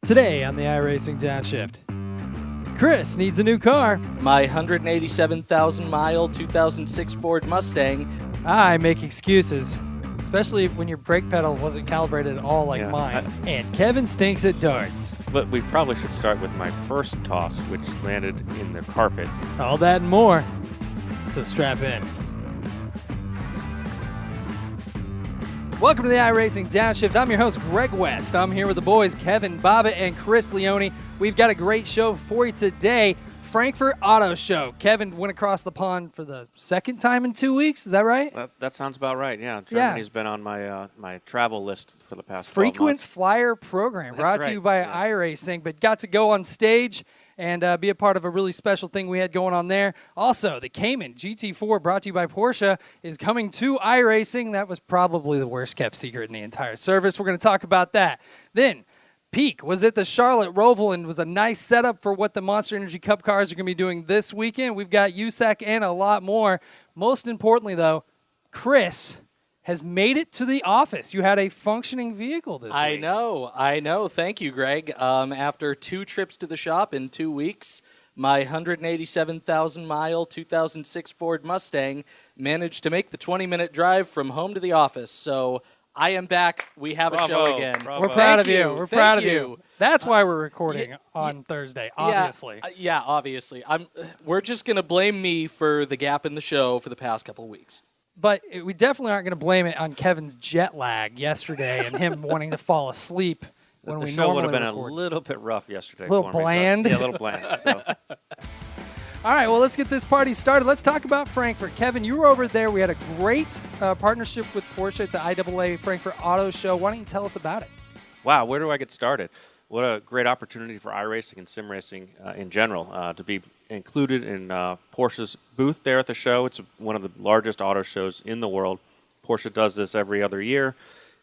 Today on the iRacing Downshift, Chris needs a new car. My 187,000-mile 2006 Ford Mustang. I make excuses, especially when your brake pedal wasn't calibrated at all like mine. And Kevin stinks at darts. But we probably should start with my first toss, which landed in the carpet. All that and more. So strap in. Welcome to the iRacing Downshift. I'm your host, Greg West. I'm here with the boys, Kevin Bobbitt and Chris Leone. We've got a great show for you today. Frankfurt Auto Show. Kevin went across the pond for the second time in 2 weeks. Is that right? That sounds about right, yeah. Germany's been on my my travel list for the past 12 months. Frequent flyer program brought to you by iRacing, but got to go on stage and be a part of a really special thing we had going on there. Also, the Cayman GT4, brought to you by Porsche, is coming to iRacing. That was probably the worst-kept secret in the entire service. We're going to talk about that. Then, Peak was at the Charlotte Roval and was a nice setup for what the Monster Energy Cup cars are going to be doing this weekend. We've got USAC and a lot more. Most importantly, though, Chris has made it to the office. You had a functioning vehicle this week. I know. Thank you, Greg. After 2 trips to the shop in 2 weeks, my 187,000-mile 2006 Ford Mustang managed to make the 20-minute drive from home to the office. So I am back. We have a show again. We're proud of you. We're proud of you. That's why we're recording on Thursday, obviously. Yeah, obviously. We're just going to blame me for the gap in the show for the past couple of weeks. But we definitely aren't going to blame it on Kevin's jet lag yesterday and him wanting to fall asleep when we normally record. The show would have been a little bit rough yesterday. A little bland? Yeah, a little bland. So. All right, well, let's get this party started. Let's talk about Frankfurt. Kevin, you were over there. We had a great partnership with Porsche at the IAA Frankfurt Auto Show. Why don't you tell us about it? Wow, where do I get started? What a great opportunity for iRacing and sim racing in general to be included in Porsche's booth there at the show. It's one of the largest auto shows in the world. Porsche does this every other year,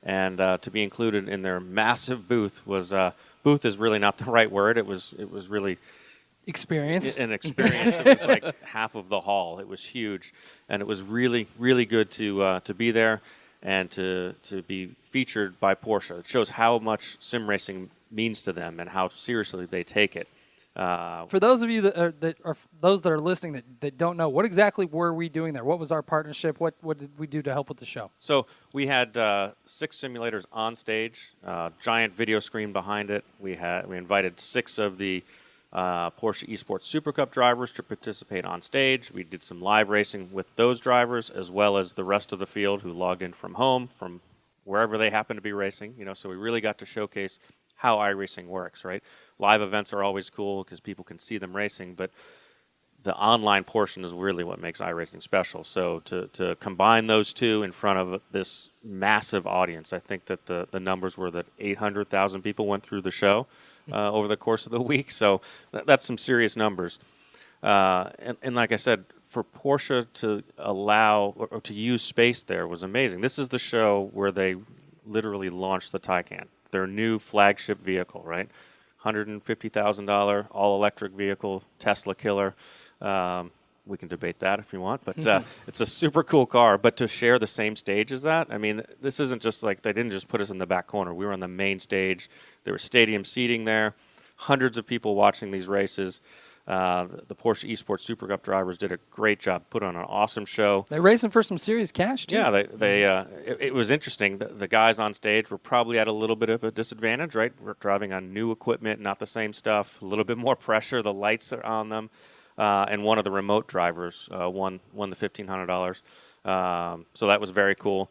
and to be included in their massive booth was booth is really not the right word. It was really experience. An experience. It was like half of the hall. It was huge, and it was really, really good to be there and to be featured by Porsche. It shows how much sim racing means to them and how seriously they take it. For those of you that are listening that don't know, what exactly were we doing there? What was our partnership? What did we do to help with the show? So we had 6 simulators on stage, giant video screen behind it. We invited 6 of the Porsche Esports Super Cup drivers to participate on stage. We did some live racing with those drivers as well as the rest of the field who logged in from home, from wherever they happen to be racing. So we really got to showcase how iRacing works, right? Live events are always cool because people can see them racing, but the online portion is really what makes iRacing special. So to combine those two in front of this massive audience, I think that the numbers were that 800,000 people went through the show over the course of the week. So that's some serious numbers. And like I said, for Porsche to allow or to use space there was amazing. This is the show where they literally launched the Taycan, their new flagship vehicle, right? $150,000 all-electric vehicle, Tesla killer. We can debate that if you want, but it's a super cool car. But to share the same stage as that, I mean, this isn't just like they didn't just put us in the back corner. We were on the main stage. There was stadium seating there, hundreds of people watching these races. The Porsche Esports Super Cup drivers did a great job, put on an awesome show. They're racing for some serious cash, too. Yeah, it was interesting. The guys on stage were probably at a little bit of a disadvantage, right? We're driving on new equipment, not the same stuff, a little bit more pressure. The lights are on them. And one of the remote drivers won the $1,500. So that was very cool.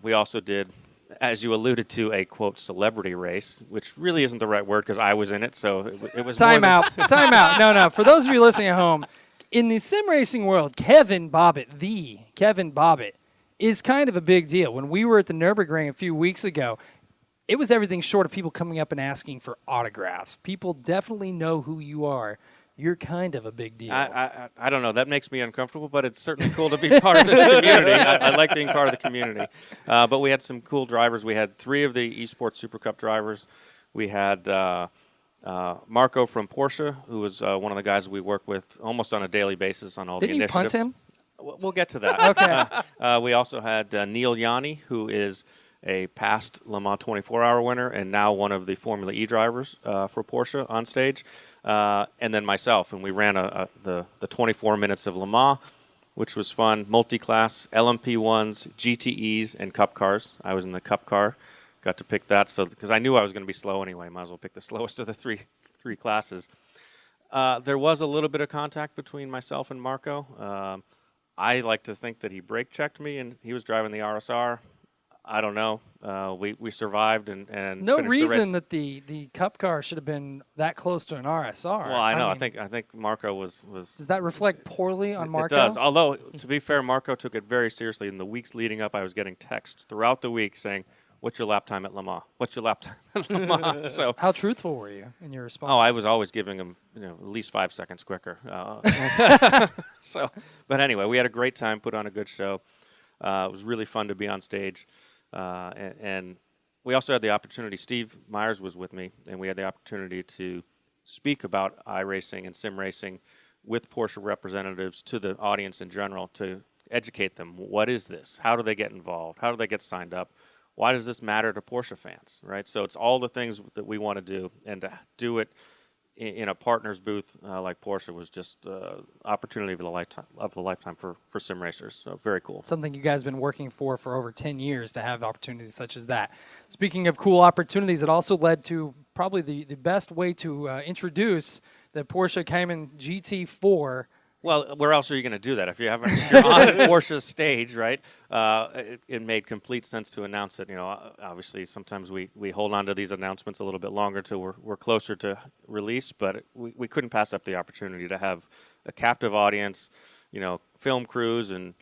We also did, as you alluded to, a, quote, celebrity race, which really isn't the right word because I was in it, so it was Time out. No. For those of you listening at home, in the sim racing world, Kevin Bobbitt is kind of a big deal. When we were at the Nürburgring a few weeks ago, it was everything short of people coming up and asking for autographs. People definitely know who you are. You're kind of a big deal. I don't know. That makes me uncomfortable, but it's certainly cool to be part of this community. I like being part of the community. But we had some cool drivers. We had 3 of the Esports Super Cup drivers. We had Marco from Porsche, who was one of the guys we work with almost on a daily basis on all the initiatives. Didn't you punt him? We'll get to that. Okay. We also had Neil Yanni, who is a past Le Mans 24-hour winner and now one of the Formula E drivers for Porsche on stage, and then myself. And we ran the 24 minutes of Le Mans, which was fun. Multi-class, LMP1s, GTEs, and Cup cars. I was in the Cup car. Got to pick that because I knew I was going to be slow anyway. Might as well pick the slowest of the three classes. There was a little bit of contact between myself and Marco. I like to think that he brake checked me, and he was driving the RSR. I don't know. We survived and no finished reason the race. that the Cup car should have been that close to an RSR. Well, I know. mean, I think Marco was. Does that reflect poorly on Marco? It does. Although, to be fair, Marco took it very seriously. In the weeks leading up, I was getting texts throughout the week saying, "What's your lap time at Le Mans? What's your lap time at Le Mans?" So, how truthful were you in your response? oh, I was always giving him, at least 5 seconds quicker. So, but anyway, we had a great time. Put on a good show. It was really fun to be on stage. And we also had the opportunity, Steve Myers was with me, and we had the opportunity to speak about iRacing and sim racing with Porsche representatives to the audience in general to educate them. What is this? How do they get involved? How do they get signed up? Why does this matter to Porsche fans, right? So it's all the things that we want to do, and to do it in a partner's booth like Porsche was just opportunity of the lifetime for sim racers. So very cool. Something you guys have been working for over 10 years to have opportunities such as that. Speaking of cool opportunities, it also led to probably the best way to introduce the Porsche Cayman GT4. Well, where else are you going to do that if you're on Porsche's stage, right? It made complete sense to announce it. Obviously, sometimes we hold on to these announcements a little bit longer till we're closer to release, but we couldn't pass up the opportunity to have a captive audience, film crews and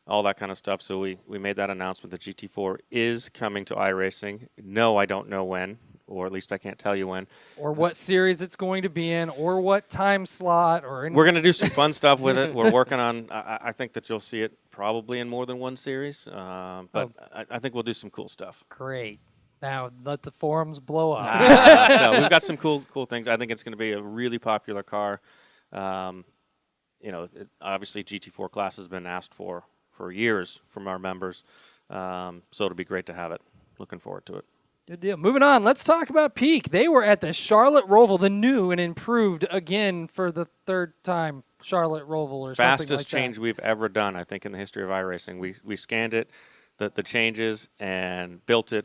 all that kind of stuff. So we made that announcement. The GT4 is coming to iRacing. No, I don't know when. Or at least I can't tell you when. Or what series it's going to be in, or what time slot. We're going to do some fun stuff with it. We're working on, I think that you'll see it probably in more than one series, but I think we'll do some cool stuff. Great. Now let the forums blow up. So we've got some cool things. I think it's going to be a really popular car. Obviously GT4 class has been asked for years from our members, so it'll be great to have it. Looking forward to it. Good deal. Moving on, let's talk about Peak. They were at the Charlotte Roval, the new and improved again for the third time Charlotte Roval or something like that. Fastest change we've ever done, I think, in the history of iRacing. We scanned it, the changes, and built it,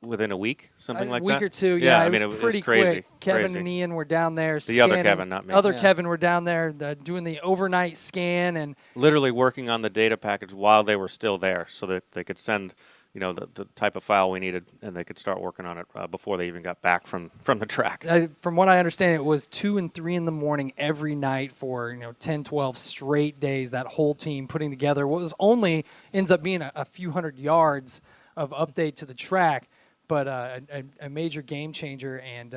within a week, something like that? A week or two, yeah. It was pretty crazy. Quick. Kevin and Ian were down there The other Kevin, not me. Kevin were down there doing the overnight scan and literally working on the data package while they were still there so that they could send the type of file we needed, and they could start working on it before they even got back from the track. From what I understand, it was 2 and 3 in the morning every night for 10, 12 straight days, that whole team putting together what was only ends up being a few hundred yards of update to the track, but a major game changer and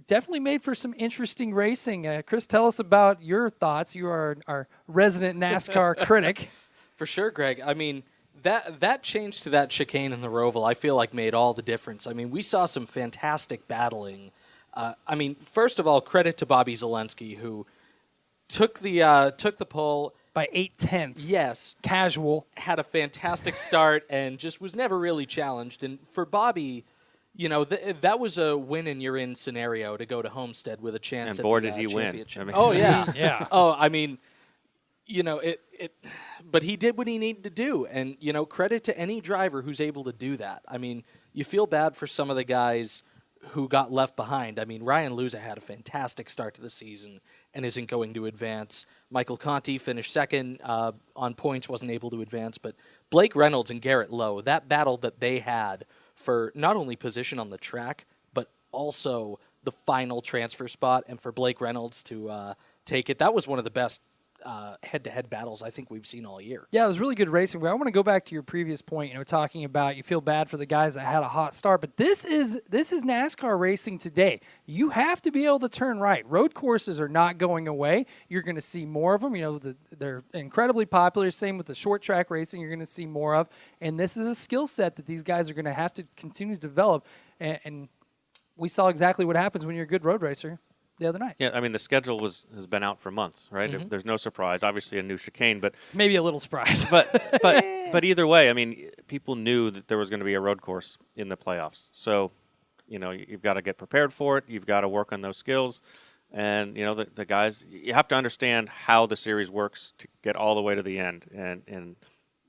definitely made for some interesting racing. Chris, tell us about your thoughts. You are our resident NASCAR critic. For sure, Greg. I mean, that change to that chicane in the Roval, I feel like made all the difference. I mean, we saw some fantastic battling. First of all, credit to Bobby Zelensky, who took the pole by 8/10. Yes, casual. Had a fantastic start and just was never really challenged. And for Bobby, that was a win and you're in scenario to go to Homestead with a chance. And boy, at the did he win! Oh yeah, yeah. Oh, I mean. But he did what he needed to do, and credit to any driver who's able to do that. I mean, you feel bad for some of the guys who got left behind. I mean, Ryan Luza had a fantastic start to the season and isn't going to advance. Michael Conti finished second on points, wasn't able to advance, but Blake Reynolds and Garrett Lowe, that battle that they had for not only position on the track, but also the final transfer spot, and for Blake Reynolds to take it, that was one of the best head-to-head battles I think we've seen all year. Yeah, it was really good racing. But I want to go back to your previous point, talking about you feel bad for the guys that had a hot start, but this is NASCAR racing today. You have to be able to turn right. Road courses are not going away. You're going to see more of them. They're incredibly popular. Same with the short track racing, you're going to see more of. And this is a skill set that these guys are going to have to continue to develop. And we saw exactly what happens when you're a good road racer. the other night. Yeah, I mean, the schedule has been out for months, right? Mm-hmm. There's no surprise. Obviously, a new chicane, but Maybe a little surprise. but either way, I mean, people knew that there was going to be a road course in the playoffs. So, you've got to get prepared for it. You've got to work on those skills. And, the guys, you have to understand how the series works to get all the way to the end. And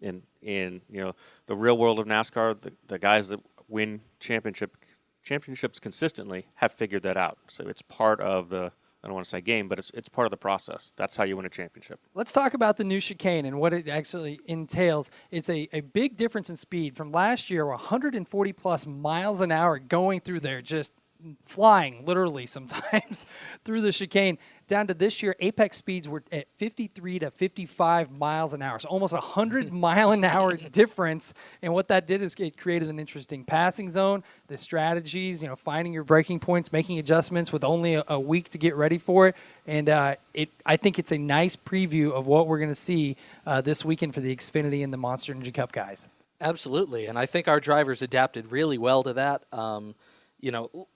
in the real world of NASCAR, the guys that win championships consistently have figured that out. So it's part of the, I don't want to say game, but it's part of the process. That's how you win a championship. Let's talk about the new chicane and what it actually entails. It's a big difference in speed from last year, 140 plus miles an hour going through there, just flying literally sometimes through the chicane, down to this year apex speeds were at 53 to 55 miles an hour, so almost 100 mile an hour difference. And what that did is it created an interesting passing zone, the strategies, finding your braking points, making adjustments with only a week to get ready for it. And I think it's a nice preview of what we're going to see this weekend for the Xfinity and the Monster Energy Cup guys. Absolutely, and I think our drivers adapted really well to that.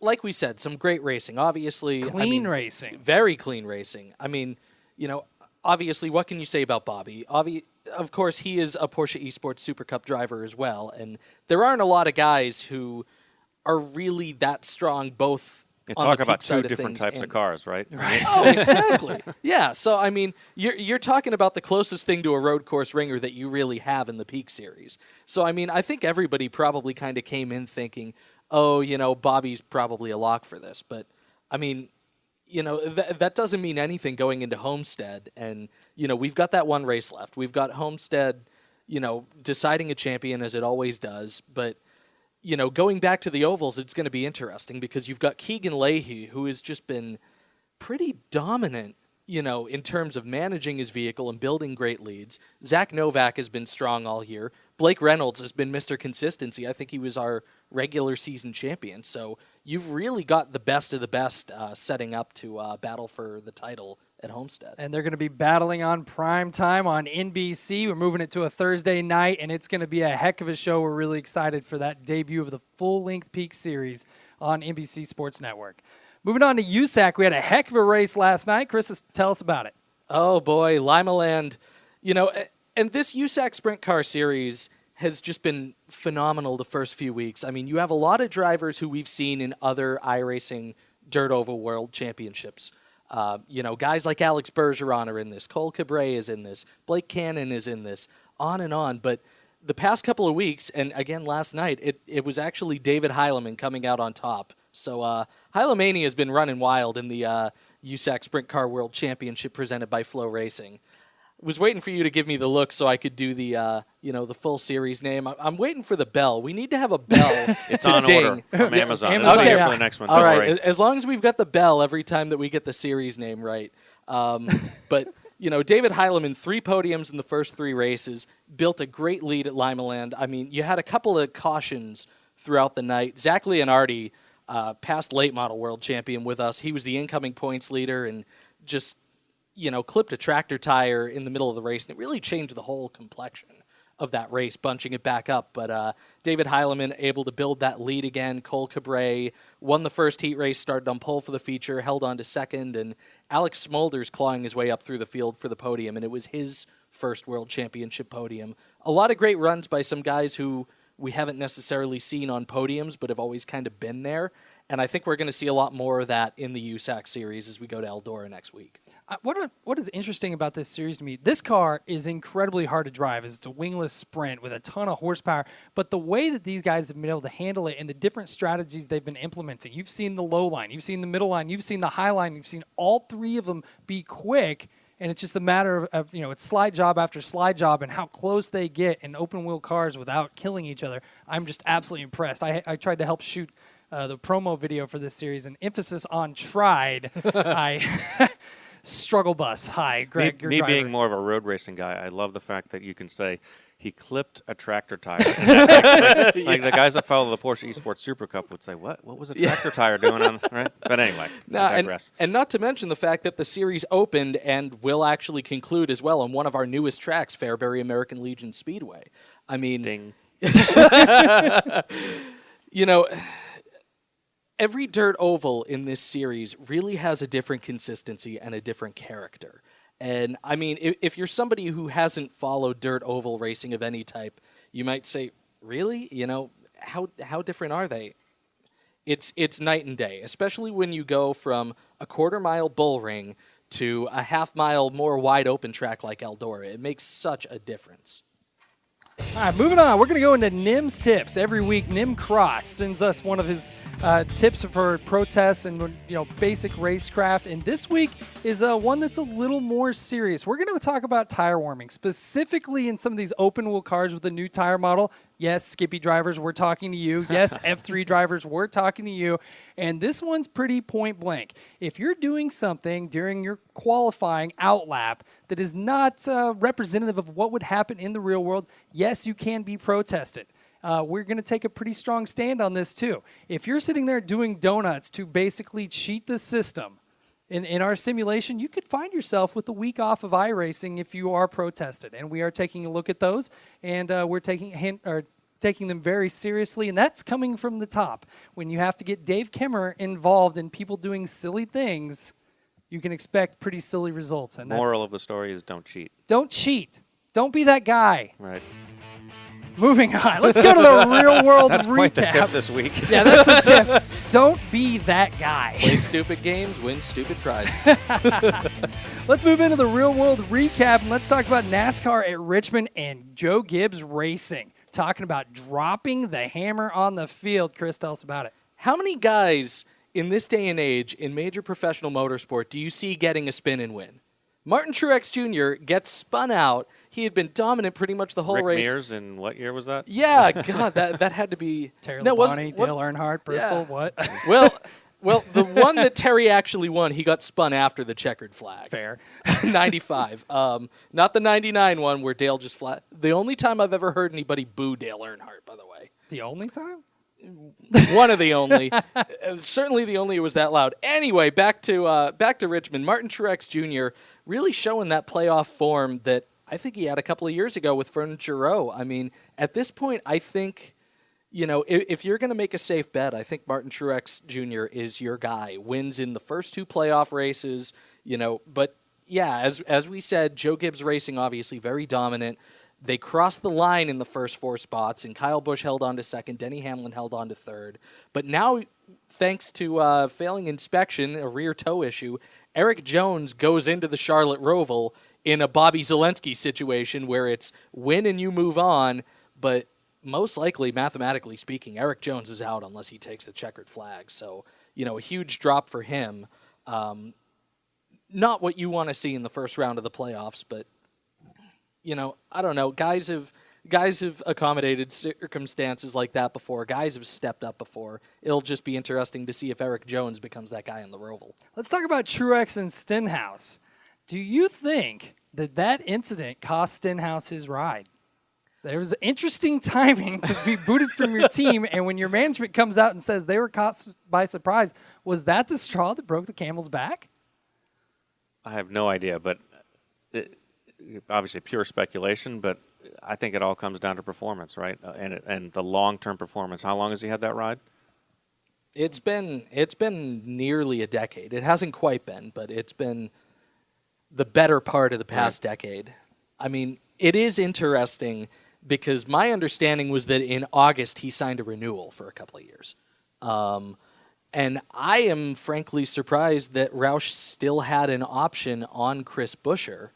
Like we said, some great racing. Obviously, racing. Very clean racing. I mean, obviously, what can you say about Bobby? Of course, he is a Porsche Esports Super Cup driver as well, and there aren't a lot of guys who are really that strong both You on talk the about peak side two different types of cars, right? Oh, exactly. Yeah, so, I mean, you're talking about the closest thing to a road course ringer that you really have in the Peak Series. So, I mean, I think everybody probably kind of came in thinking, oh, Bobby's probably a lock for this. But, I mean, that doesn't mean anything going into Homestead. And, we've got that one race left. We've got Homestead, deciding a champion as it always does. But, going back to the ovals, it's going to be interesting because you've got Keegan Leahy, who has just been pretty dominant, in terms of managing his vehicle and building great leads. Zach Novak has been strong all year. Blake Reynolds has been Mr. Consistency. I think he was our regular season champion. So you've really got the best of the best setting up to battle for the title at Homestead. And they're going to be battling on prime time on NBC. We're moving it to a Thursday night, and it's going to be a heck of a show. We're really excited for that debut of the full-length Peak Series on NBC Sports Network. Moving on to USAC, we had a heck of a race last night. Chris, tell us about it. Oh, boy, Lima Land. And this USAC Sprint Car Series has just been phenomenal the first few weeks. I mean, you have a lot of drivers who we've seen in other iRacing Dirt Oval World Championships. Guys like Alex Bergeron are in this. Cole Cabre is in this. Blake Cannon is in this. On and on. But the past couple of weeks, and again last night, it was actually David Heilemann coming out on top. So Heilemania has been running wild in the USAC Sprint Car World Championship presented by Flow Racing. Was waiting for you to give me the look so I could do the the full series name. I'm waiting for the bell. We need to have a bell. It's to on ding. order from Amazon. Amazon, It's here yeah. for the next one. All Don't right, worry. as long as we've got the bell every time that we get the series name right. But David Heilemann, 3 podiums in the first 3 races, built a great lead at Lima Land. I mean, you had a couple of cautions throughout the night. Zach Leonardi, past late model world champion with us, he was the incoming points leader and just clipped a tractor tire in the middle of the race, and it really changed the whole complexion of that race, bunching it back up. But David Heilemann able to build that lead again. Cole Cabre won the first heat race, started on pole for the feature, held on to second, and Alex Smolders clawing his way up through the field for the podium, and it was his first World Championship podium. A lot of great runs by some guys who we haven't necessarily seen on podiums, but have always kind of been there. And I think we're going to see a lot more of that in the USAC series as we go to Eldora next week. What is interesting about this series to me, this car is incredibly hard to drive. It's a wingless sprint with a ton of horsepower, but the way that these guys have been able to handle it and the different strategies they've been implementing, you've seen the low line, you've seen the middle line, you've seen the high line, you've seen all 3 of them be quick, and it's just a matter of it's slide job after slide job and how close they get in open wheel cars without killing each other. I'm just absolutely impressed. I tried to help shoot the promo video for this series, and emphasis on tried. Struggle bus. Hi, Greg. Me being more of a road racing guy, I love the fact that you can say he clipped a tractor tire. Like the guys that follow the Porsche Esports Super Cup would say, "What was a tractor tire doing on?" Right? But anyway, I digress. And not to mention the fact that the series opened and will actually conclude as well on one of our newest tracks, Fairbury American Legion Speedway. I mean, Ding. every dirt oval in this series really has a different consistency and a different character. And, I mean, if you're somebody who hasn't followed dirt oval racing of any type, you might say, really? You know, how different are they? It's night and day, especially when you go from a quarter-mile bull ring to a half-mile more wide-open track like Eldora. It makes such a difference. All right, moving on. We're going to go into Nim's tips. Every week, Nim Cross sends us one of his tips for protests and basic racecraft. And this week is one that's a little more serious. We're going to talk about tire warming, specifically in some of these open-wheel cars with the new tire model. Yes, Skippy drivers, we're talking to you. Yes, F3 drivers, we're talking to you. And this one's pretty point blank. If you're doing something during your qualifying outlap that is not representative of what would happen in the real world, yes, you can be protested. We're going to take a pretty strong stand on this, too. If you're sitting there doing donuts to basically cheat the system in our simulation, you could find yourself with a week off of iRacing if you are protested. And we are taking a look at those, and we're taking them very seriously, and that's coming from the top. When you have to get Dave Kimmer involved in people doing silly things, you can expect pretty silly results. And moral of the story is don't cheat. Don't cheat. Don't be that guy. Right. Moving on. Let's go to the real world That's recap. quite the tip this week. Yeah, that's the tip. Don't be that guy. Play stupid games, win stupid prizes. Let's move into the real world recap, and let's talk about NASCAR at Richmond and Joe Gibbs Racing. Talking about dropping the hammer on the field. Chris, tell us about it. How many guys in this day and age in major professional motorsport do you see getting a spin and win? Martin Truex Jr. gets spun out. He had been dominant pretty much the whole Rick race. Mears in what year was that? Yeah, God, that had to be... Terry No, Labonte, Dale Earnhardt, Bristol, what? Well, the one that Terry actually won, he got spun after the checkered flag. Fair. 95. Not the 99 one where Dale just flat... The only time I've ever heard anybody boo Dale Earnhardt, by the way. The only time? One of the only. Certainly the only it was that loud. Anyway, back to Richmond. Martin Truex Jr. really showing that playoff form that I think he had a couple of years ago with Fernand Giroux. I mean, at this point, I think, if you're going to make a safe bet, I think Martin Truex Jr. is your guy. Wins in the first two playoff races, But, yeah, as we said, Joe Gibbs Racing obviously very dominant. They crossed the line in the first four spots, and Kyle Busch held on to second. Denny Hamlin held on to third. But now, thanks to failing inspection, a rear toe issue, Eric Jones goes into the Charlotte Roval in a Bobby Zelensky situation where it's win and you move on, but most likely, mathematically speaking, Eric Jones is out unless he takes the checkered flag. So, a huge drop for him. Not what you want to see in the first round of the playoffs, but I don't know. Guys have accommodated circumstances like that before. Guys have stepped up before. It'll just be interesting to see if Eric Jones becomes that guy in the Roval. Let's talk about Truex and Stenhouse. Do you think that incident cost Stenhouse his ride? There was interesting timing to be booted from your team, and when your management comes out and says they were caught by surprise, was that the straw that broke the camel's back? I have no idea, but obviously pure speculation, but I think it all comes down to performance, right? And the long-term performance. How long has he had that ride? It's been nearly a decade. It hasn't quite been, but it's been the better part of the past decade. I mean, it is interesting because my understanding was that in August he signed a renewal for a couple of years. And I am frankly surprised that Roush still had an option on Chris Buescher,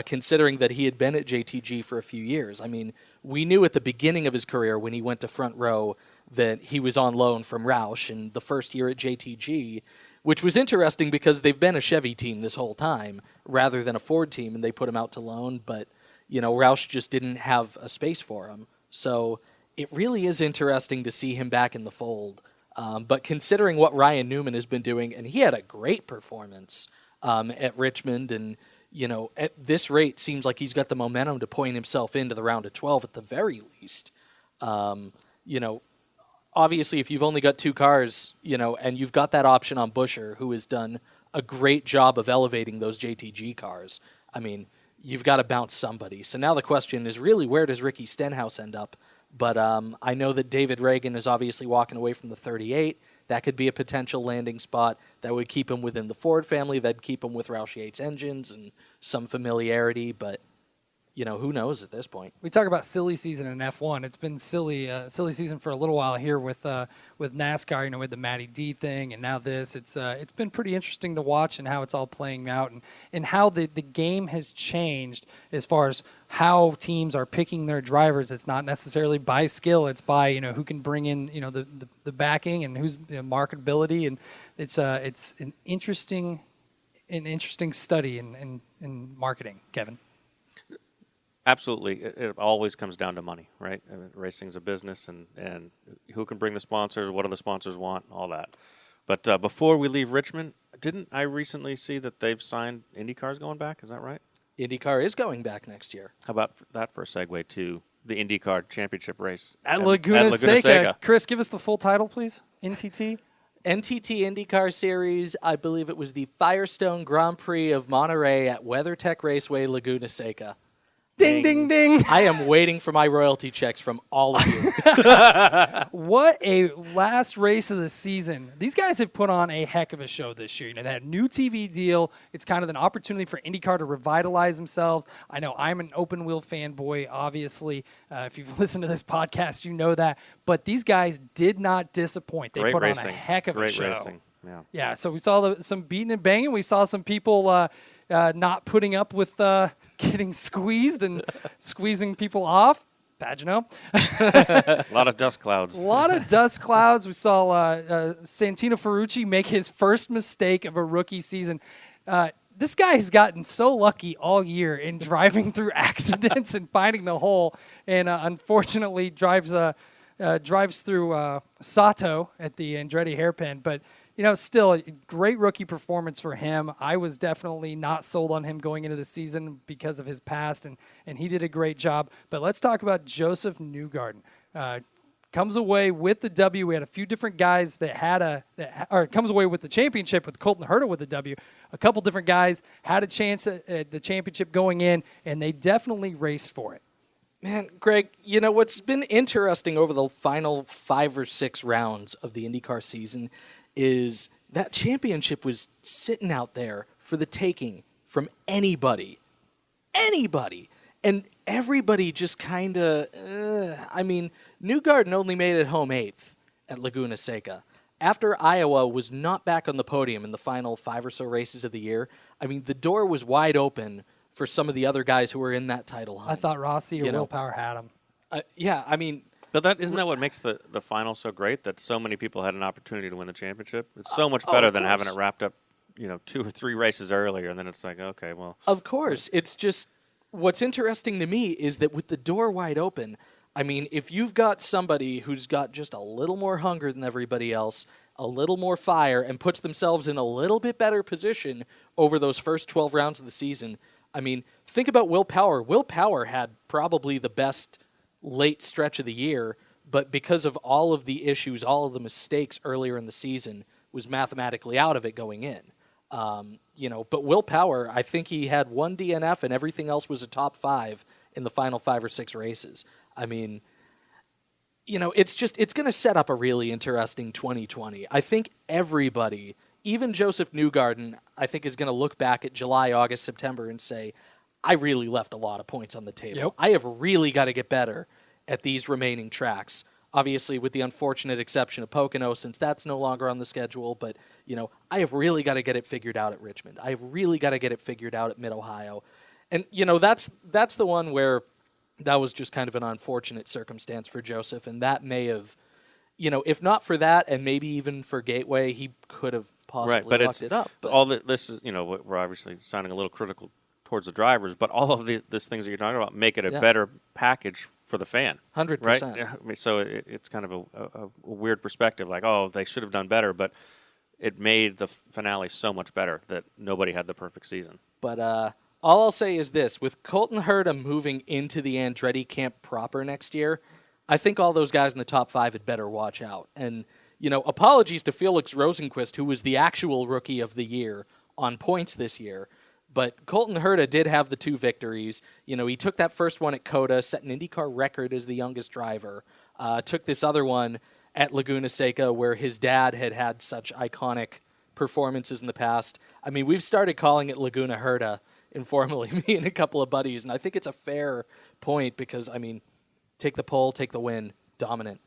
considering that he had been at JTG for a few years. I mean, we knew at the beginning of his career when he went to Front Row that he was on loan from Roush in the first year at JTG, which was interesting because they've been a Chevy team this whole time rather than a Ford team, and they put him out to loan, but Roush just didn't have a space for him. So it really is interesting to see him back in the fold. But considering what Ryan Newman has been doing, and he had a great performance at Richmond, and at this rate, seems like he's got the momentum to point himself into the round of 12 at the very least. Obviously, if you've only got two cars, and you've got that option on Buescher, who has done a great job of elevating those JTG cars, I mean, you've got to bounce somebody. So now the question is really, where does Ricky Stenhouse end up? But I know that David Reagan is obviously walking away from the 38. that could be a potential landing spot that would keep him within the Ford family, that'd keep him with Roush Yates engines and some familiarity, but who knows at this point? We talk about silly season in F1. It's been silly season for a little while here with NASCAR. With the Matty D thing, and now this. It's been pretty interesting to watch and how it's all playing out, and how the game has changed as far as how teams are picking their drivers. It's not necessarily by skill; it's by who can bring in the backing and who's marketability, and it's an interesting study in marketing, Kevin. Absolutely. It always comes down to money, right? I mean, racing's a business, and who can bring the sponsors, what do the sponsors want, all that. But before we leave Richmond, didn't I recently see that they've signed IndyCars going back? Is that right? IndyCar is going back next year. How about that for a segue to the IndyCar Championship race at Laguna Seca? Chris, give us the full title, please. NTT IndyCar Series, I believe it was the Firestone Grand Prix of Monterey at WeatherTech Raceway, Laguna Seca. Ding, ding, ding. I am waiting for my royalty checks from all of you. What a last race of the season. These guys have put on a heck of a show this year. They had a new TV deal. It's kind of an opportunity for IndyCar to revitalize themselves. I know I'm an open wheel fanboy, obviously. If you've listened to this podcast, you know that. But these guys did not disappoint. They put on a heck of a show. Great racing. Yeah, so we saw some beating and banging. We saw some people not putting up with getting squeezed and squeezing people off. Pagano. A lot of dust clouds. A lot of dust clouds. We saw Santino Ferrucci make his first mistake of a rookie season. This guy has gotten so lucky all year in driving through accidents and finding the hole, and unfortunately drives through Sato at the Andretti hairpin. But still a great rookie performance for him. I was definitely not sold on him going into the season because of his past, and he did a great job. But let's talk about Joseph Newgarden. Comes away with the W. We had a few different guys that comes away with the championship with Colton Herta with the W. A couple different guys had a chance at the championship going in, and they definitely raced for it. Man, Greg, what's been interesting over the final 5 or 6 rounds of the IndyCar season is that championship was sitting out there for the taking from anybody. And everybody just kind of, Newgarden only made it home 8th at Laguna Seca. After Iowa was not back on the podium in the final 5 or so races of the year, the door was wide open for some of the other guys who were in that title hunt. I thought Rossi or Will Power had him. But isn't that what makes the final so great? That so many people had an opportunity to win the championship. It's so much better than having it wrapped up, 2 or 3 races earlier, and then it's like, okay, well. Of course, it's just what's interesting to me is that with the door wide open, if you've got somebody who's got just a little more hunger than everybody else, a little more fire, and puts themselves in a little bit better position over those first 12 rounds of the season. Think about Will Power. Will Power had probably the best late stretch of the year, but because of all of the issues, all of the mistakes earlier in the season, was mathematically out of it going in. But Will Power, I think he had 1 DNF and everything else was a top 5 in the final 5 or 6 races. It's going to set up a really interesting 2020. I think everybody, even Joseph Newgarden, I think is going to look back at July, August, September and say, I really left a lot of points on the table. Yep. I have really got to get better at these remaining tracks. Obviously, with the unfortunate exception of Pocono, since that's no longer on the schedule. But, I have really got to get it figured out at Richmond. I have really got to get it figured out at Mid-Ohio. And, that's the one where that was just kind of an unfortunate circumstance for Joseph. And that may have, if not for that and maybe even for Gateway, he could have possibly locked it up. But all this is, we're obviously sounding a little critical towards the drivers, but all of these things that you're talking about make it a better package for the fan. 100%. Right? So it's kind of a weird perspective, like, oh, they should have done better, but it made the finale so much better that nobody had the perfect season. But all I'll say is this. With Colton Herta moving into the Andretti camp proper next year, I think all those guys in the top 5 had better watch out. And, apologies to Felix Rosenqvist, who was the actual rookie of the year on points this year. But Colton Herta did have the 2 victories. He took that first one at COTA, set an IndyCar record as the youngest driver. Took this other one at Laguna Seca, where his dad had such iconic performances in the past. I mean, we've started calling it Laguna Herta informally, me and a couple of buddies, and I think it's a fair point because, I mean, take the pole, take the win, dominant.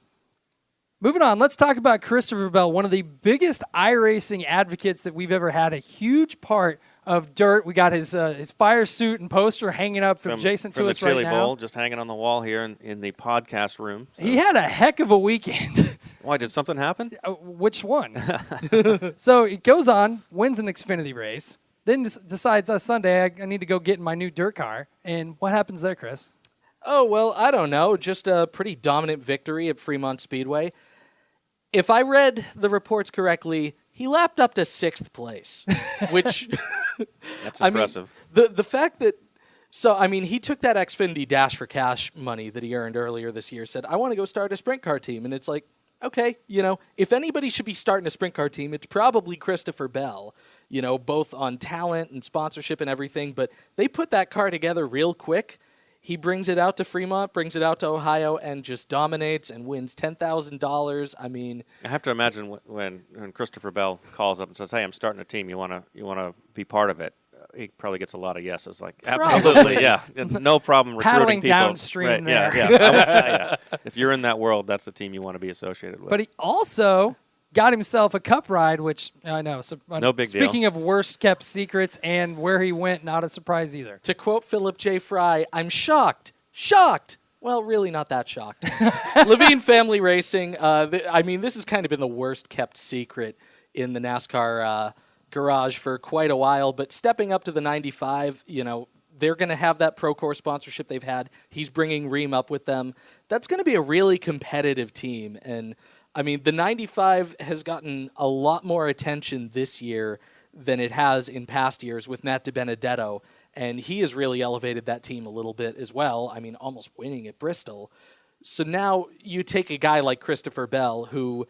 Moving on, let's talk about Christopher Bell, one of the biggest iRacing advocates that we've ever had, a huge part of dirt. We got his fire suit and poster hanging up from adjacent to us right now. From the chili bowl, just hanging on the wall here in the podcast room. So. He had a heck of a weekend. Why, did something happen? Which one? So it goes on, wins an Xfinity race, then decides Sunday I need to go get in my new dirt car. And what happens there, Chris? Oh, well, I don't know. Just a pretty dominant victory at Fremont Speedway. If I read the reports correctly, he lapped up to 6th place, which... That's impressive. I mean, the fact that... So, I mean, he took that Xfinity Dash for Cash money that he earned earlier this year, said, I want to go start a sprint car team. And it's like, okay, if anybody should be starting a sprint car team, it's probably Christopher Bell, both on talent and sponsorship and everything. But they put that car together real quick. He brings it out to Fremont, brings it out to Ohio, and just dominates and wins $10,000. I mean, I have to imagine when Christopher Bell calls up and says, "Hey, I'm starting a team. You want to be part of it?" He probably gets a lot of yeses. Like, absolutely, yeah, no problem recruiting paddling people. downstream right, there. Yeah. If you're in that world, that's the team you want to be associated with. But he also got himself a cup ride, which I know. So, no big deal. Speaking of worst kept secrets and where he went, not a surprise either. To quote Philip J. Fry, I'm shocked. Shocked. Well, really not that shocked. Levine Family Racing, I mean, this has kind of been the worst kept secret in the NASCAR garage for quite a while, but stepping up to the 95, they're going to have that Procore sponsorship they've had. He's bringing Ream up with them. That's going to be a really competitive team, and I mean, the 95 has gotten a lot more attention this year than it has in past years with Matt DiBenedetto, and he has really elevated that team a little bit as well. I mean, almost winning at Bristol. So now you take a guy like Christopher Bell, who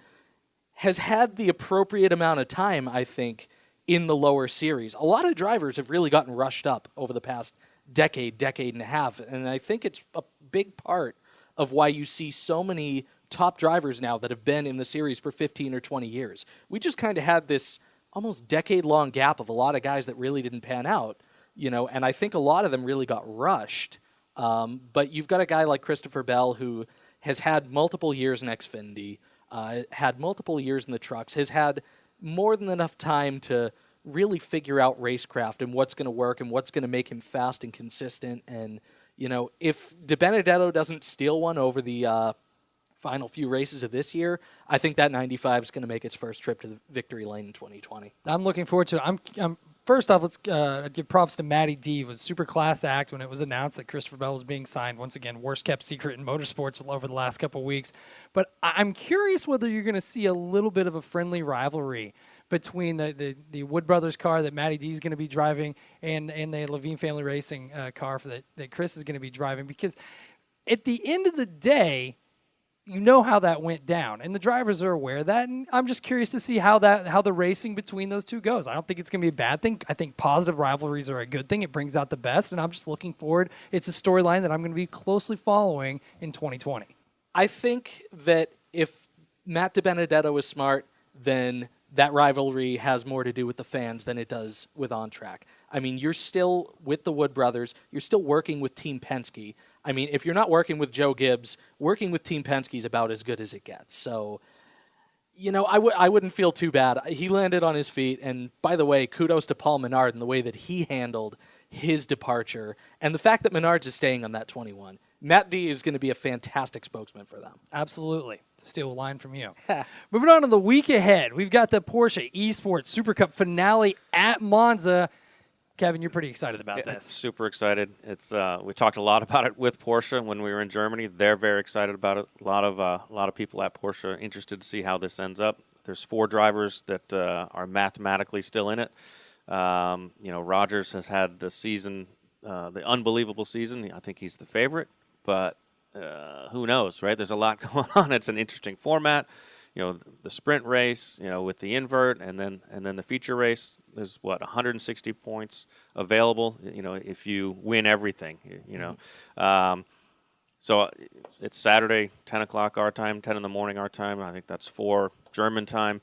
has had the appropriate amount of time, I think, in the lower series. A lot of drivers have really gotten rushed up over the past decade and a half, and I think it's a big part of why you see so many top drivers now that have been in the series for 15 or 20 years. We just kind of had this almost decade-long gap of a lot of guys that really didn't pan out, and I think a lot of them really got rushed. But you've got a guy like Christopher Bell who has had multiple years in Xfinity, had multiple years in the trucks, has had more than enough time to really figure out racecraft and what's going to work and what's going to make him fast and consistent. And, if DiBenedetto doesn't steal one over the final few races of this year, I think that 95 is going to make its first trip to the victory lane in 2020. I'm looking forward to it. I'm first off, let's give props to Matty D. It was super class act when it was announced that Christopher Bell was being signed. Once again, worst kept secret in motorsports over the last couple of weeks. But I'm curious whether you're going to see a little bit of a friendly rivalry between the Wood Brothers car that Matty D is going to be driving and the Levine Family Racing car that Chris is going to be driving. Because at the end of the day, you know how that went down, and the drivers are aware of that. And I'm just curious to see how the racing between those two goes. I don't think it's going to be a bad thing. I think positive rivalries are a good thing. It brings out the best, and I'm just looking forward. It's a storyline that I'm going to be closely following in 2020. I think that if Matt DiBenedetto is smart, then that rivalry has more to do with the fans than it does with on-track. I mean, you're still with the Wood Brothers. You're still working with Team Penske. I mean, if you're not working with Joe Gibbs, working with Team Penske is about as good as it gets. So, I wouldn't feel too bad. He landed on his feet, and by the way, kudos to Paul Menard and the way that he handled his departure, and the fact that Menards is staying on that 21. Matt D is going to be a fantastic spokesman for them. Absolutely. To steal a line from you. Moving on to the week ahead, we've got the Porsche Esports Super Cup finale at Monza. Kevin, you're pretty excited about this. Super excited. It's we talked a lot about it with Porsche when we were in Germany. They're very excited about it. A lot of people at Porsche interested to see how this ends up. There's 4 drivers that are mathematically still in it. Rogers has had the season, the unbelievable season. I think he's the favorite, but who knows, right? There's a lot going on. It's an interesting format. The sprint race, with the invert, and then the feature race. There's 160 points available. If you win everything, So it's Saturday, 10 o'clock our time, 10 in the morning our time. I think that's 4 German time.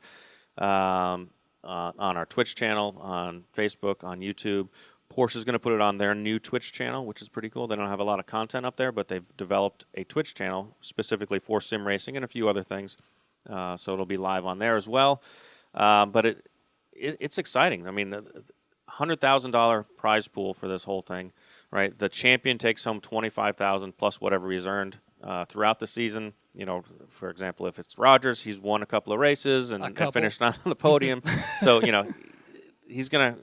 On our Twitch channel, on Facebook, on YouTube. Porsche is going to put it on their new Twitch channel, which is pretty cool. They don't have a lot of content up there, but they've developed a Twitch channel specifically for sim racing and a few other things. So it'll be live on there as well. But it's exciting. I mean, $100,000 prize pool for this whole thing, right? The champion takes home $25,000 plus whatever he's earned throughout the season. You know, for example, if it's Rogers, he's won a couple of races and finished on the podium. So, you know, he's gonna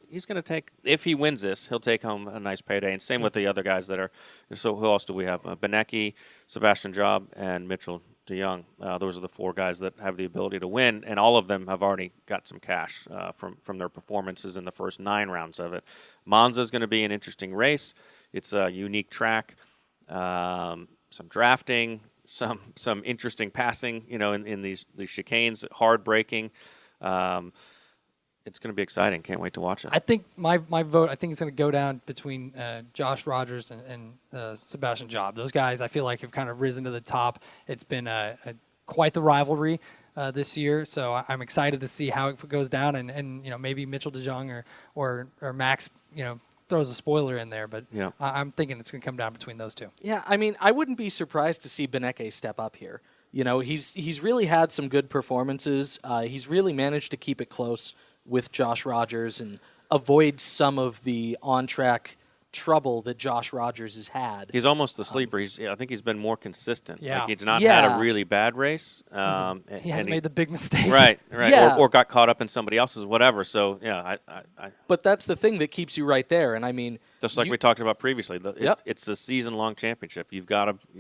take, if he wins this, he'll take home a nice payday. And same with the other guys that are. So who else do we have? Benecki, Sebastian Job, and Mitchell de Jong. Those are the 4 guys that have the ability to win, and all of them have already got some cash from their performances in the first 9 rounds of it. Monza is going to be an interesting race. It's a unique track, some drafting, some interesting passing, you know, in these chicanes, hard braking. It's going to be exciting. Can't wait to watch it. I think my vote, I think it's going to go down between Josh Rogers and Sebastian Job. Those guys, I feel like, have kind of risen to the top. It's been quite the rivalry this year, so I'm excited to see how it goes down. And you know, maybe Mitchell de Jong or Max, you know, throws a spoiler in there. But yeah. I'm thinking it's going to come down between those 2. Yeah, I mean, I wouldn't be surprised to see Benecki step up here. You know, he's really had some good performances. He's really managed to keep it close with Josh Rogers and avoid some of the on-track trouble that Josh Rogers has had. He's almost the sleeper. I think he's been more consistent. Yeah. Like he's not had a really bad race. He hasn't made the big mistake. Right. Yeah. Or got caught up in somebody else's whatever. So, yeah. But that's the thing that keeps you right there. And I mean, just like we talked about previously, it's a season-long championship. You've got to –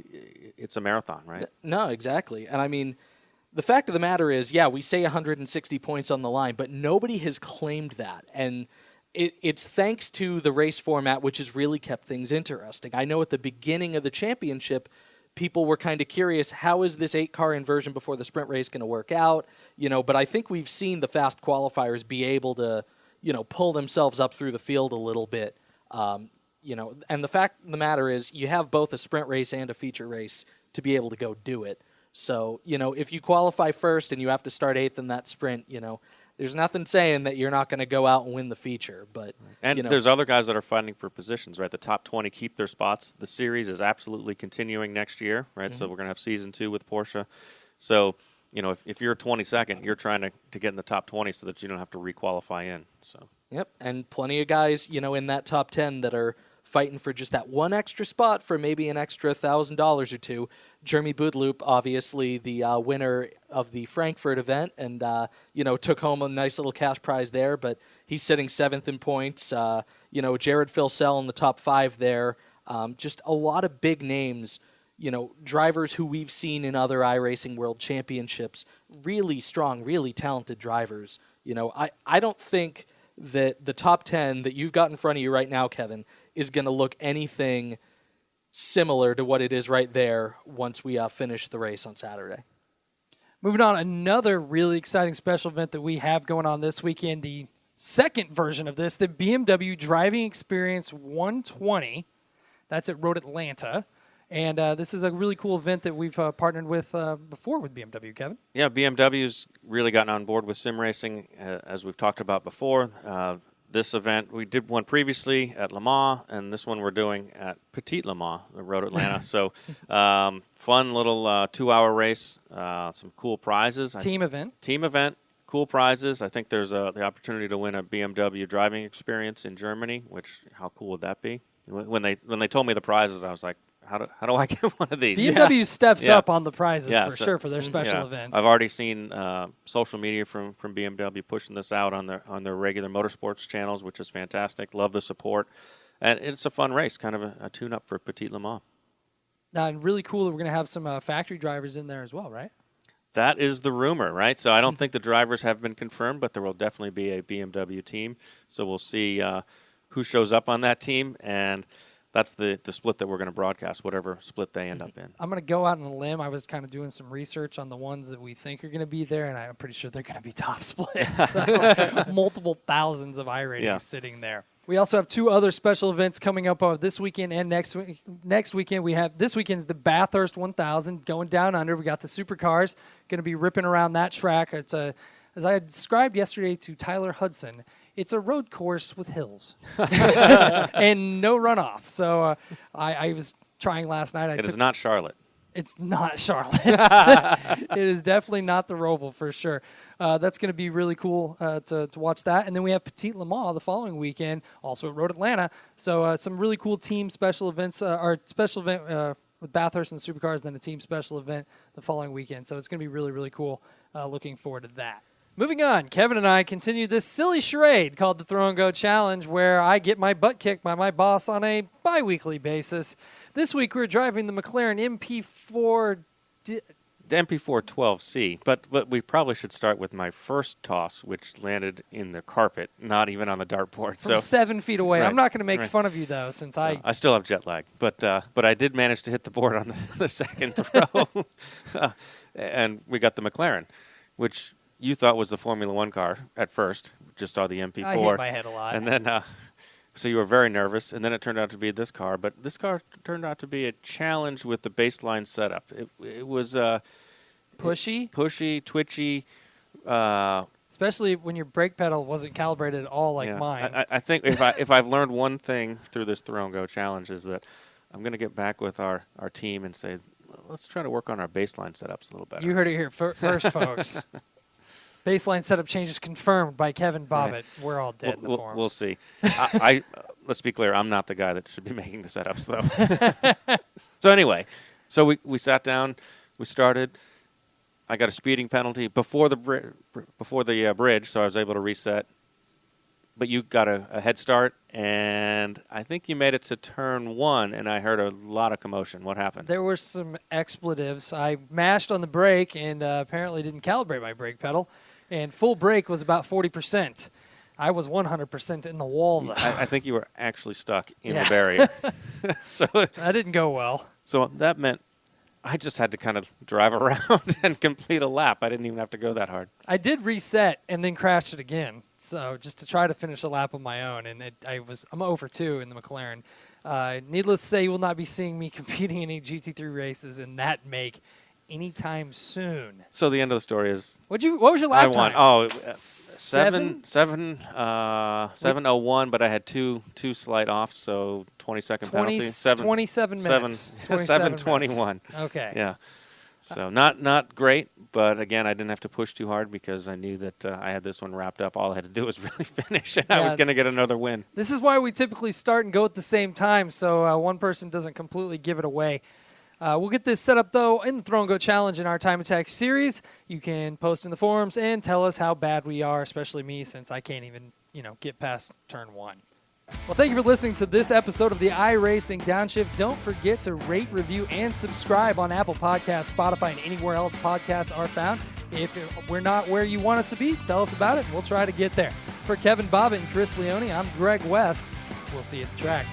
it's a marathon, right? No, exactly. And I mean – the fact of the matter is, yeah, we say 160 points on the line, but nobody has claimed that. And it's thanks to the race format, which has really kept things interesting. I know at the beginning of the championship, people were kind of curious, how is this 8-car inversion before the sprint race going to work out? You know, but I think we've seen the fast qualifiers be able to, you know, pull themselves up through the field a little bit. You know, and the fact of the matter is, you have both a sprint race and a feature race to be able to go do it. So, you know, if you qualify first and you have to start 8th in that sprint, you know, there's nothing saying that you're not going to go out and win the feature. But and you know, there's other guys that are fighting for positions, right? The top 20 keep their spots. The series is absolutely continuing next year, right? Mm-hmm. So we're going to have season 2 with Porsche. So, you know, if you're 22nd, you're trying to get in the top 20 so that you don't have to requalify in. So. Yep, and plenty of guys, you know, in that top 10 that are fighting for just that one extra spot for maybe an extra $1,000 or $2. Jeremy Boudloup, obviously the winner of the Frankfurt event, and you know, took home a nice little cash prize there. But he's sitting 7th in points. You know, Jared Filsell in the top 5 there. Just a lot of big names. You know, drivers who we've seen in other iRacing World Championships. Really strong, really talented drivers. You know, I don't think that the top 10 that you've got in front of you right now, Kevin, is going to look anything similar to what it is right there once we finish the race on Saturday. Moving on, another really exciting special event that we have going on this weekend, the second version of this, the BMW Driving Experience 120. That's at Road Atlanta. And this is a really cool event that we've partnered with before with BMW, Kevin. Yeah, BMW's really gotten on board with sim racing, as we've talked about before. This event, we did one previously at Le Mans, and this one we're doing at Petit Le Mans, the Road Atlanta. So fun little 2-hour race, some cool prizes. Team event, cool prizes. I think there's the opportunity to win a BMW driving experience in Germany, which how cool would that be? When they told me the prizes, I was like, how do I get one of these? BMW steps up on the prizes for sure for their special events. I've already seen social media from BMW pushing this out on their regular motorsports channels, which is fantastic. Love the support. And it's a fun race, kind of a tune-up for Petit Le Mans. And really cool that we're going to have some factory drivers in there as well, right? That is the rumor, right? So I don't think the drivers have been confirmed, but there will definitely be a BMW team. So we'll see who shows up on that team, and that's the split that we're going to broadcast, whatever split they end up in. I'm going to go out on a limb. I was kind of doing some research on the ones that we think are going to be there, and I'm pretty sure they're going to be top splits. So multiple thousands of iRatings sitting there. We also have 2 other special events coming up this weekend and next weekend. We have this weekend's the Bathurst 1000 going down under. We got the supercars going to be ripping around that track. It's as I described yesterday to Tyler Hudson, it's a road course with hills and no runoff. So I was trying last night. It is not Charlotte. It's not Charlotte. It is definitely not the Roval for sure. That's going to be really cool to watch that. And then we have Petit Le Mans the following weekend, also at Road Atlanta. So some really cool team special events, our special event with Bathurst and the Supercars, and then a team special event the following weekend. So it's going to be really, really cool. Looking forward to that. Moving on, Kevin and I continue this silly charade called the Throw and Go Challenge, where I get my butt kicked by my boss on a bi-weekly basis. This week we're driving the McLaren MP4... The MP4 12C, but we probably should start with my first toss, which landed in the carpet, not even on the dartboard. From 7 feet away. Right, I'm not going to make fun of you, though, since I still have jet lag. But I did manage to hit the board on the second throw. And we got the McLaren, which you thought was the Formula One car at first. Just saw the MP4. I hit my head a lot. And then, so you were very nervous, and then it turned out to be this car. But this car turned out to be a challenge with the baseline setup. It was pushy, twitchy. Especially when your brake pedal wasn't calibrated at all like mine. I think if I've learned one thing through this Throw and Go Challenge is that I'm going to get back with our team and say, let's try to work on our baseline setups a little better. You heard it here first, folks. Baseline setup changes confirmed by Kevin Bobbitt. Right. We're all dead in the forums. We'll see. Let's be clear. I'm not the guy that should be making the setups, though. So anyway, we sat down. We started. I got a speeding penalty before the bridge, so I was able to reset. But you got a head start, and I think you made it to turn 1, and I heard a lot of commotion. What happened? There were some expletives. I mashed on the brake and apparently didn't calibrate my brake pedal, and full brake was about 40%. I was 100% in the wall, though. I think you were actually stuck in the barrier. So that didn't go well. So that meant I just had to kind of drive around and complete a lap. I didn't even have to go that hard. I did reset and then crashed it again, so just to try to finish a lap on my own. And I'm 0 for 2 in the McLaren. Needless to say, you will not be seeing me competing in any GT3 races in that make anytime soon. So the end of the story is what was your lap time? I won. 7:01, but I had two slight offs, so 20-second penalty. 27 minutes. 7:21. Okay. Yeah. So not great, but again, I didn't have to push too hard because I knew that I had this one wrapped up. All I had to do was really finish, and I was going to get another win. This is why we typically start and go at the same time, so one person doesn't completely give it away. We'll get this set up, though, in the Throw and Go Challenge in our Time Attack series. You can post in the forums and tell us how bad we are, especially me, since I can't even, get past turn 1. Well, thank you for listening to this episode of the iRacing Downshift. Don't forget to rate, review, and subscribe on Apple Podcasts, Spotify, and anywhere else podcasts are found. If we're not where you want us to be, tell us about it, and we'll try to get there. For Kevin Bobbitt and Chris Leone, I'm Greg West. We'll see you at the track.